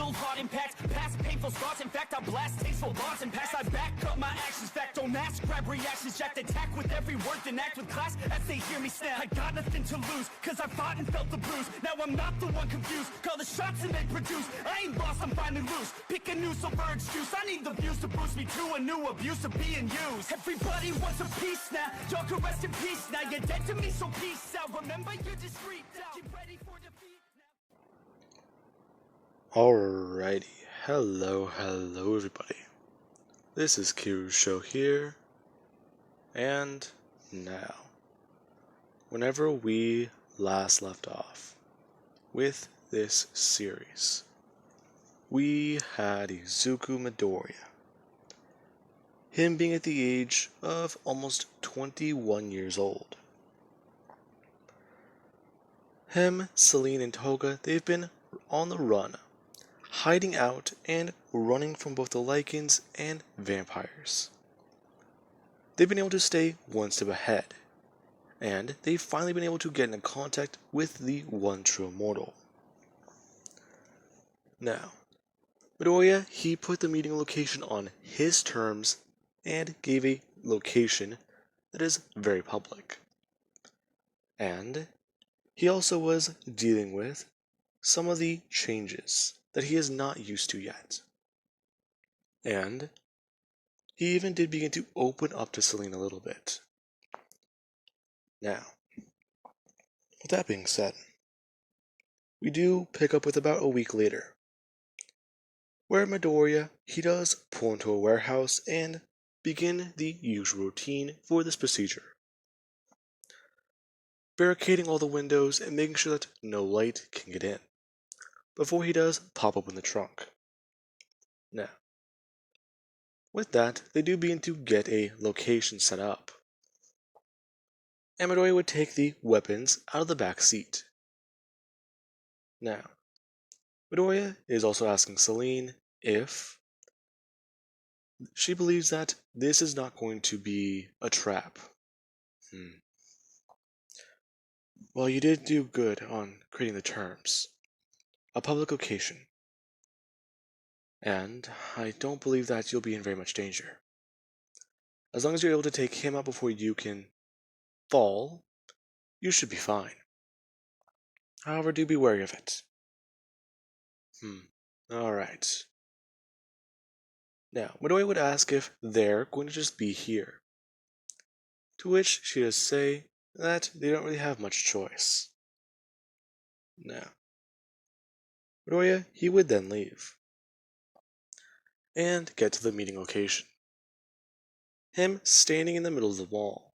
old heart impacts past painful scars. In fact, I blast tasteful bars and pass. I back up my actions. Fact, don't ask, grab reactions. Jacked attack with every word, then act with class as they hear me snap. I got nothing to lose, cause I fought and felt the bruise. Now I'm not the one confused. Call the shots and they produce. I ain't lost, I'm finally loose. Pick a new silver excuse. I need the views to boost me to a new abuse of being used. Everybody wants a piece now. Y'all can rest in peace now. You're dead to me, so peace out. Remember, you're discreet out. Get ready for defeat now. Alrighty, hello everybody. This is Kiru's show here, and now, whenever we last left off with this series, we had Izuku Midoriya, him being at the age of almost 21 years old. Him, Celine, and Toga, they've been on the run, hiding out and running from both the Lycans and vampires. They've been able to stay one step ahead, and they've finally been able to get in contact with the one true immortal. Now, Midoriya, he put the meeting location on his terms and gave a location that is very public. And he also was dealing with some of the changes that he is not used to yet. And he even did begin to open up to Celine a little bit. Now, with that being said, we do pick up with about a week later, where Midoriya, he does pull into a warehouse and begin the usual routine for this procedure. Barricading all the windows and making sure that no light can get in, before he does pop open the trunk. Now, with that, they do begin to get a location set up. And Midoriya would take the weapons out of the back seat. Now, Midoriya is also asking Celine if she believes that this is not going to be a trap. Well, you did do good on creating the terms. A public location. And I don't believe that you'll be in very much danger. As long as you're able to take him out before you can fall, you should be fine. However, do be wary of it. Alright. Now, Midoriya would ask if they're going to just be here. To which she does say that they don't really have much choice. Now, Midoriya, he would then leave and get to the meeting location. Him standing in the middle of the wall,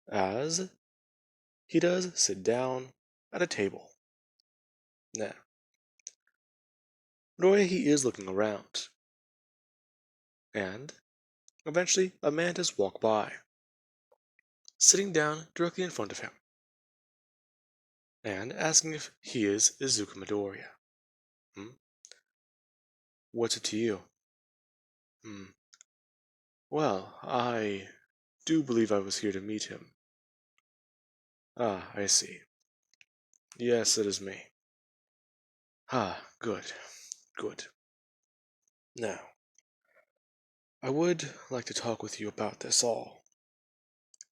as he does sit down at a table. Now, Midoriya, he is looking around, and eventually a man does walk by, sitting down directly in front of him, and asking if he is Izuku Midoriya. What's it to you? Well, I do believe I was here to meet him. Ah, I see. Yes, it is me. Ah, good. Now, I would like to talk with you about this all.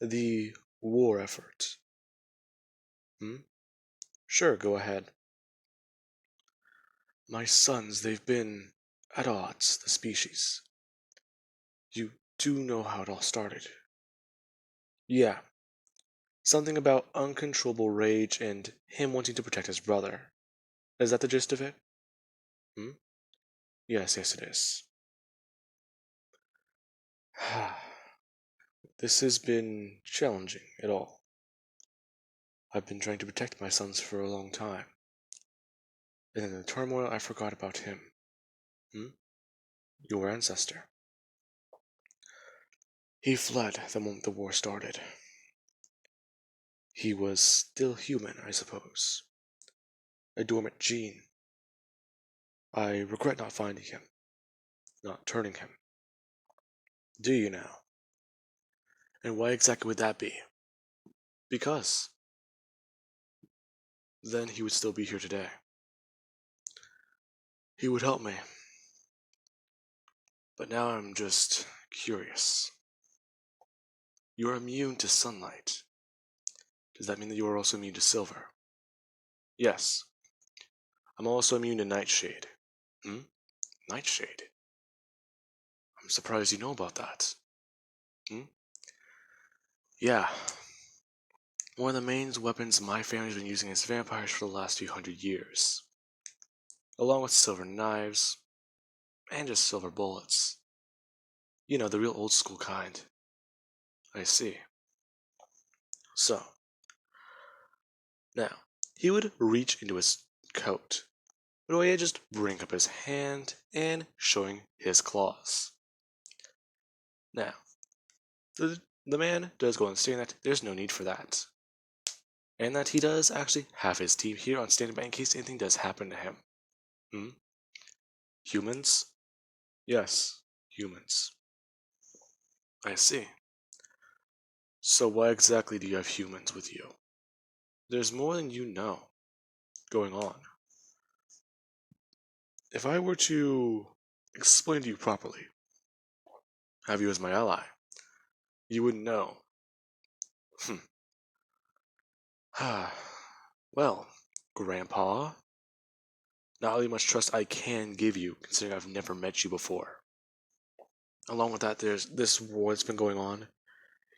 The war effort. Sure, go ahead. My sons, they've been at odds, the species. You do know how it all started. Yeah. Something about uncontrollable rage and him wanting to protect his brother. Is that the gist of it? Yes, it is. This has been challenging at all. I've been trying to protect my sons for a long time. And in the turmoil, I forgot about him. Your ancestor. He fled the moment the war started. He was still human, I suppose. A dormant gene. I regret not finding him. Not turning him. Do you now? And why exactly would that be? Because then he would still be here today. he would help me. But now I'm just curious. You're immune to sunlight. Does that mean that you are also immune to silver? Yes. I'm also immune to nightshade. Hmm? Nightshade? I'm surprised you know about that. Hmm? Yeah. One of the main weapons my family's been using as vampires for the last few hundred years. Along with silver knives, and just silver bullets. You know, the real old school kind. I see. So, now, he would reach into his coat, but Oya just bring up his hand and showing his claws. Now, the man does go on saying that there's no need for that. And that he does actually have his team here on standby in case anything does happen to him. Hmm? Humans? Yes, humans. I see. So why exactly do you have humans with you? There's more than you know going on. If I were to explain to you properly, have you as my ally, you wouldn't know. Well, Grandpa, not really much trust I can give you, considering I've never met you before. Along with that, there's this war that's been going on.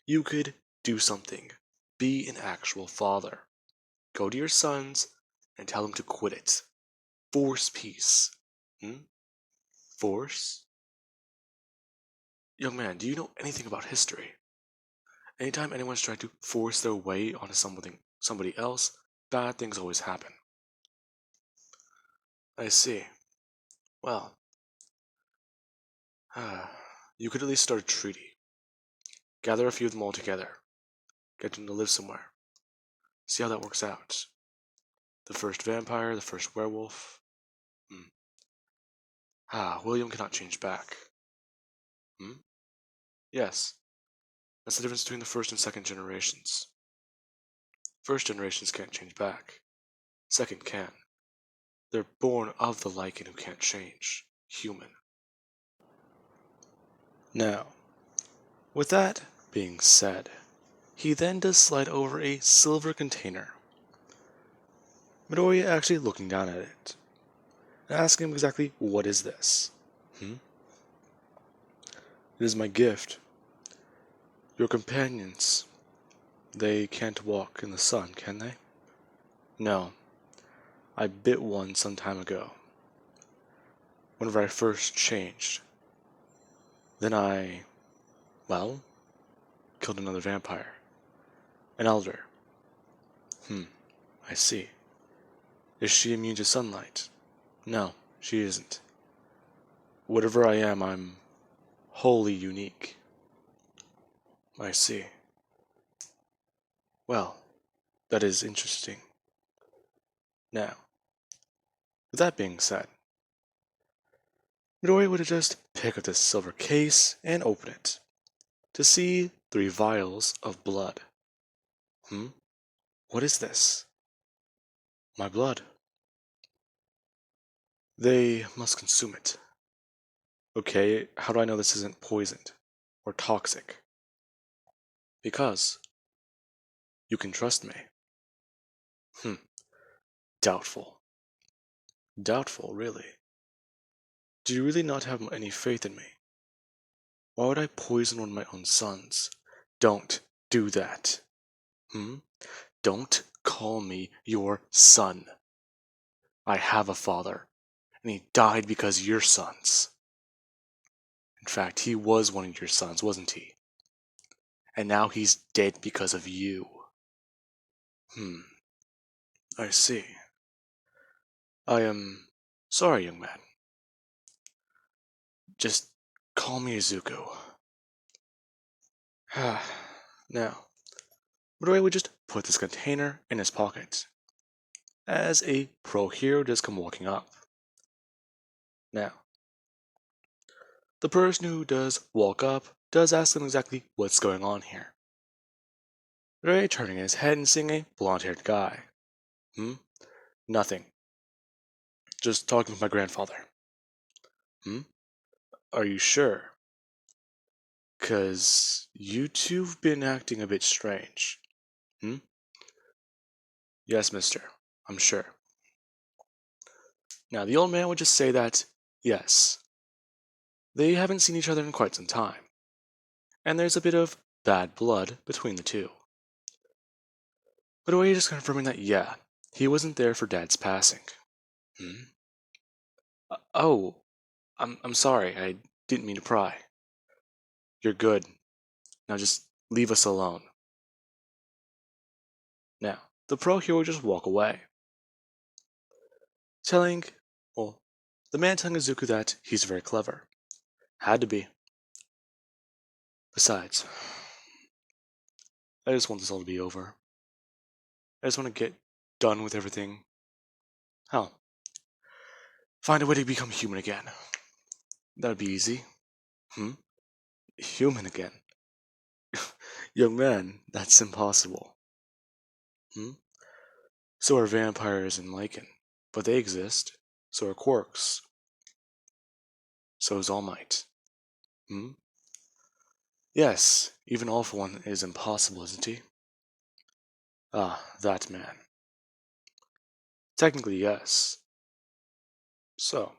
You could do something. Be an actual father. Go to your sons and tell them to quit it. Force peace. Hmm? Force? Young man, do you know anything about history? Anytime anyone's tried to force their way onto somebody else, bad things always happen. I see. Well, you could at least start a treaty. Gather a few of them all together. Get them to live somewhere. See how that works out. The first vampire, the first werewolf. Hmm. William cannot change back. Hmm? Yes. That's the difference between the first and second generations. First generations can't change back. Second can. They're born of the Lycan who can't change. Human. Now, with that being said, he then does slide over a silver container. Midoriya actually looking down at it, and asking him exactly what is this? Hmm? It is my gift. Your companions, they can't walk in the sun, can they? No, I bit one some time ago, whenever I first changed. Then well, killed another vampire. An elder. I see. Is she immune to sunlight? No, she isn't. Whatever I am, I'm wholly unique. I see. Well, that is interesting. Now, with that being said, Midori would just pick up this silver case and open it to see 3 vials of blood. What is this? My blood. They must consume it. Okay, how do I know this isn't poisoned or toxic? Because you can trust me. Hmm, doubtful. Doubtful, really. Do you really not have any faith in me? Why would I poison one of my own sons? Don't do that. Don't call me your son. I have a father, and he died because of your sons. In fact, he was one of your sons, wasn't he? And now he's dead because of you. I see. I am sorry, young man. Just call me Izuku. Now, Midori would just put this container in his pocket as a pro hero does come walking up. Now, the person who does walk up does ask them exactly what's going on here. Midori turning his head and seeing a blonde-haired guy. Nothing. Just talking with my grandfather. Hmm? Are you sure? 'Cause you two've been acting a bit strange. Hmm? Yes, mister. I'm sure. Now, the old man would just say that, yes, they haven't seen each other in quite some time, and there's a bit of bad blood between the two. But are you just confirming that, yeah, he wasn't there for Dad's passing? Hmm? Oh, I'm sorry. I didn't mean to pry. You're good. Now just leave us alone. Now, the pro hero would just walk away, telling, well, the man telling Izuku that he's very clever. Had to be. Besides, I just want this all to be over. I just want to get done with everything. Hell, find a way to become human again. That'd be easy. Hmm? Human again? Young man, that's impossible. Hmm? So are vampires and lichen, but they exist. So are quarks. So is All Might. Hmm? Yes, even All for One is impossible, isn't he? Ah, that man. Technically, yes. So,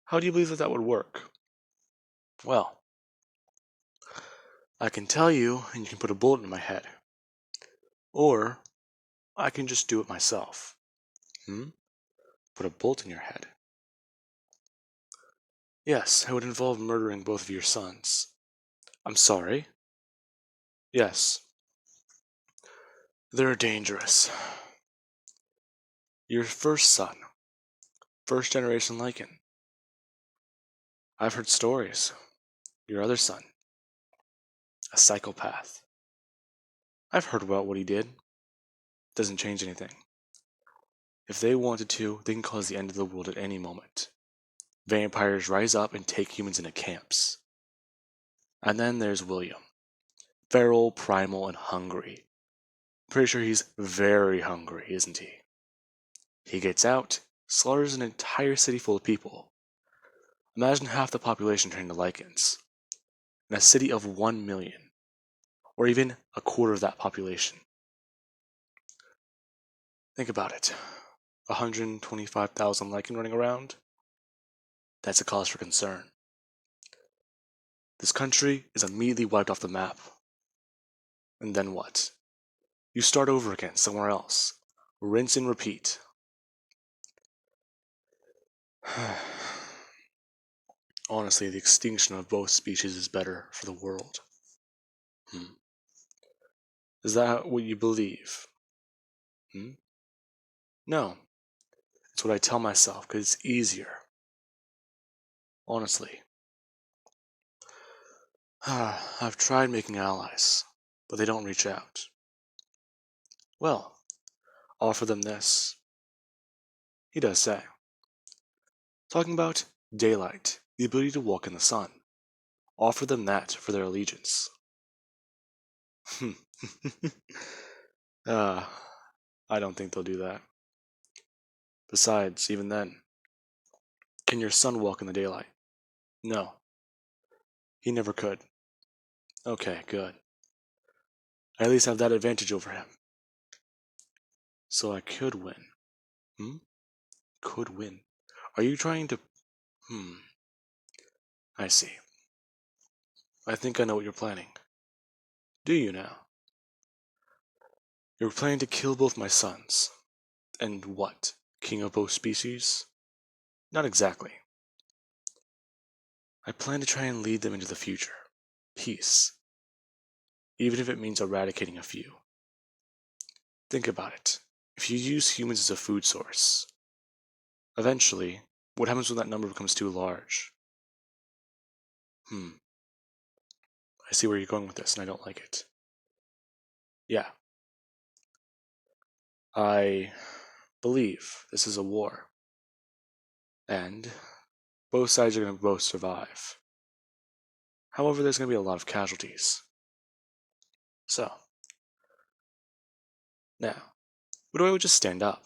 how do you believe that that would work? Well, I can tell you, and you can put a bullet in my head. Or, I can just do it myself. Hmm? Put a bolt in your head. Yes, it would involve murdering both of your sons. I'm sorry? Yes. They're dangerous. Your first son. First generation Lycan. I've heard stories. Your other son. A psychopath. I've heard about what he did. Doesn't change anything. If they wanted to, they can cause the end of the world at any moment. Vampires rise up and take humans into camps. And then there's William. Feral, primal, and hungry. Pretty sure he's very hungry, isn't he? He gets out, slaughters an entire city full of people. Imagine half the population turned to lichens. In a city of 1 million, or even a quarter of that population. Think about it. 125,000 lichen running around? That's a cause for concern. This country is immediately wiped off the map. And then what? You start over again somewhere else. Rinse and repeat. Honestly, the extinction of both species is better for the world. Hmm. Is that what you believe? Hmm? No. It's what I tell myself because it's easier. Honestly. I've tried making allies, but they don't reach out. Well, offer them this. He does say. Talking about daylight, the ability to walk in the sun. Offer them that for their allegiance. uh, I don't think they'll do that. Besides, even then, can your son walk in the daylight? No, he never could. Okay, good. I at least have that advantage over him. So I could win. Hmm? Could win. Are you trying to... I see. I think I know what you're planning. Do you now? You're planning to kill both my sons. And what? King of both species? Not exactly. I plan to try and lead them into the future. Peace. Even if it means eradicating a few. Think about it. If you use humans as a food source, eventually, what happens when that number becomes too large? I see where you're going with this, and I don't like it. Yeah. I believe this is a war. And both sides are going to both survive. However, there's going to be a lot of casualties. So, now, Midori would just stand up.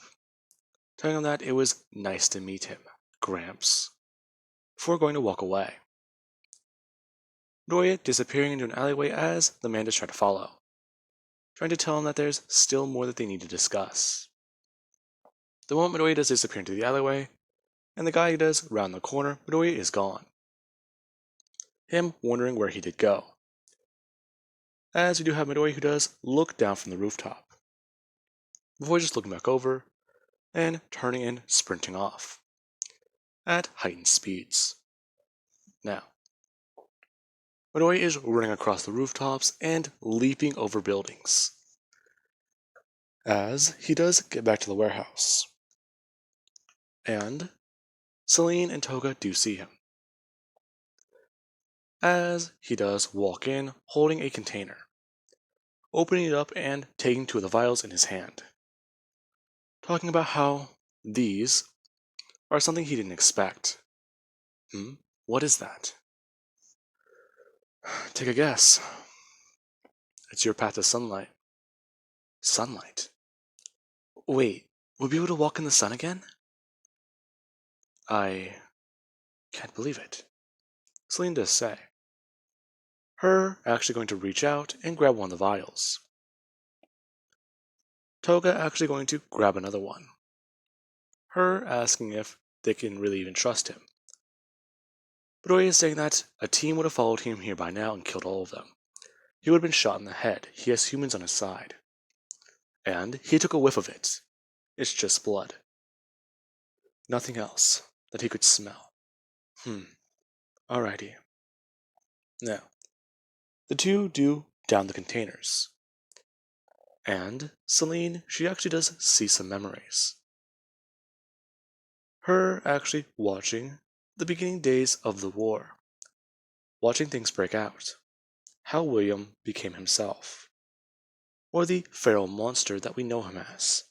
telling him that it was nice to meet him, Gramps, before going to walk away. Midoriya disappearing into an alleyway as the man just tried to follow, trying to tell him that there's still more that they need to discuss. The moment Midoriya does disappear into the alleyway, and the guy does round the corner, Midoriya is gone. Him wondering where he did go. As we do have Midoriya who does look down from the rooftop, before just looking back over and turning and sprinting off at heightened speeds. Now, Midoriya is running across the rooftops and leaping over buildings as he does get back to the warehouse. And Celine and Toga do see him as he does walk in holding a container, opening it up and taking two of the vials in his hand, talking about how these are something he didn't expect. What is that? Take a guess. It's your path to sunlight. Sunlight? Wait, we'll be able to walk in the sun again? I can't believe it. Celine does say. Her actually going to reach out and grab one of the vials. Toga actually going to grab another one. Her asking if they can really even trust him. Midoriya is saying that a team would have followed him here by now and killed all of them. He would have been shot in the head. He has humans on his side. And he took a whiff of it. It's just blood. Nothing else that he could smell. Alrighty. Now, the two do down the containers. And Celine, she actually does see some memories. Her actually watching the beginning days of the war. Watching things break out. How William became himself. Or the feral monster that we know him as.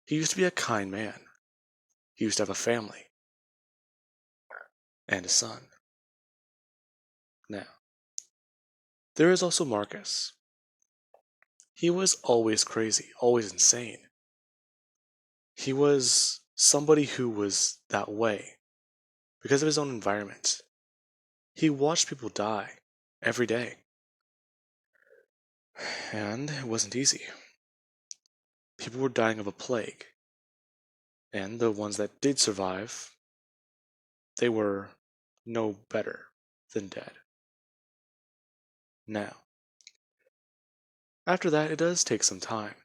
He used to be a kind man. He used to have a family. And a son. Now, there is also Marcus. He was always crazy, always insane. He was somebody who was that way because of his own environment. He watched people die every day. And it wasn't easy. People were dying of a plague. And the ones that did survive, they were no better than dead. Now, after that, it does take some time.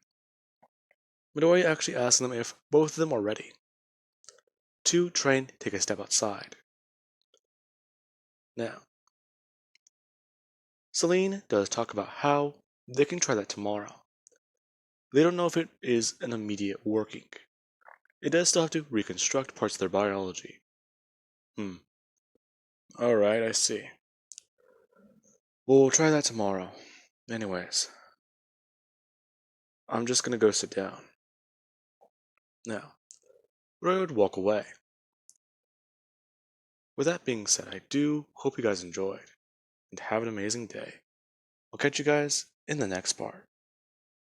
Midoriya actually asks them if both of them are ready to try and take a step outside. Now, Celine does talk about how they can try that tomorrow. They don't know if it is an immediate working. It does still have to reconstruct parts of their biology. Alright, I see. We'll try that tomorrow. Anyways, I'm just gonna go sit down. Now, Roy would walk away. With that being said, I do hope you guys enjoyed, and have an amazing day. I'll catch you guys in the next part.